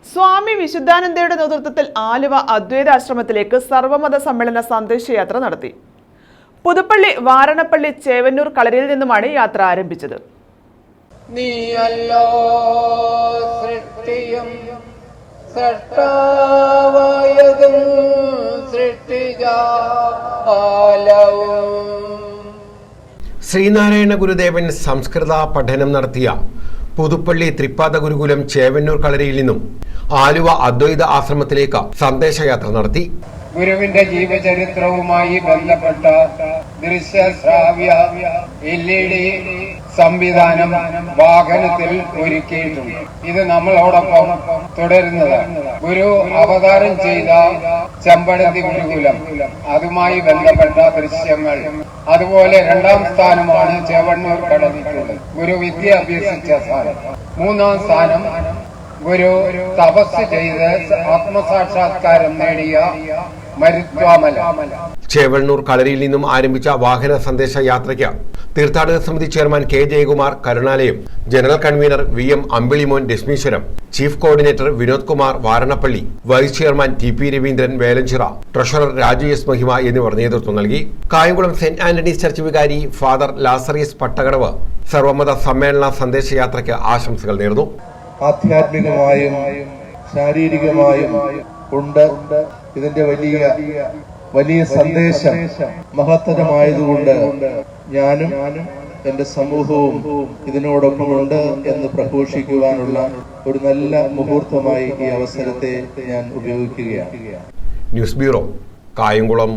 സ്വാമി വിശുദ്ധാനന്ദയുടെ നേതൃത്വത്തിൽ ആലുവ അദ്വൈതാശ്രമത്തിലേക്ക് സർവമത സമ്മേളന സന്ദേശയാത്ര നടത്തി. പുതുപ്പള്ളി, വാരണപ്പള്ളി, ചേവന്നൂർ കളരിയിൽ നിന്നുമാണ് യാത്ര ആരംഭിച്ചത്. ശ്രീനാരായണ ഗുരുദേവൻ സംസ്കൃത പഠനം നടത്തിയ പുതുപ്പള്ളി തൃപ്പാദ ഗുരുകുലം ചേവന്നൂർ കളരിയിൽ നിന്നും ആലുവ അദ്വൈത ആശ്രമത്തിലേക്ക് സന്ദേശയാത്ര നടത്തി. ഗുരുവിന്റെ ജീവചരിത്രവുമായി ബന്ധപ്പെട്ട ദൃശ്യശ്രാവ്യ LED സംവിധാനം വാഹനത്തിൽ ഒരുക്കിയിട്ടുണ്ട്. ഇത് നമ്മളോടൊപ്പം തുടരുന്നതാണ്. ഗുരു അവതാരം ചെയ്ത ചെമ്പഴന്തി ഗുരുകുലം, അതുമായി ബന്ധപ്പെട്ട ദൃശ്യങ്ങൾ. അതുപോലെ 2ാം സ്ഥാനമാണ് ചേവന്നൂർ കളരിക്കുള്ളത്, ഗുരു വിദ്യ അഭ്യസിച്ച സ്ഥാനം. 3ാം സ്ഥാനം ഗുരു തപസ് ചെയ്ത് ആത്മസാക്ഷാത്കാരം നേടിയ മരുത്വാമല. ചേവന്നൂർ കളരിയിൽ നിന്നും ആരംഭിച്ച വാഹന സന്ദേശ യാത്രയ്ക്ക് തീർത്ഥാടക സമിതി chairman K. Jayakumar Karunalayam, general convener VM Ambilimon Rashmeeshwaram, chief coordinator Vinod Kumar Varanappally, vice chairman TP Raveendran Velanchira, treasurer Raju S. Mahima എന്നിവർ നേതൃത്വം നൽകി. കായംകുളം സെന്റ് ആന്റണീസ് ചർച്ച് വികാരി ഫാദർ ലാസറിയസ് പട്ടകടവ് സർവമത സമ്മേളന സന്ദേശയാത്രയ്ക്ക് ആശംസകൾ നേർന്നു. ആധ്യാത്മികമായും ശാരീരികമായും ഉണ്ട് ഇതിന്റെ വലിയ സന്ദേശം. മഹത്തരമായതുകൊണ്ട് ഞാനും എന്റെ സമൂഹവും ഇതിനോടൊപ്പമുണ്ട് എന്ന് പ്രഘോഷിക്കുവാനുള്ള ഒരു നല്ല മുഹൂർത്തമായി ഈ അവസരത്തെ ഞാൻ ഉപയോഗിക്കുകയാണ്. News bureau, Kayamkulam.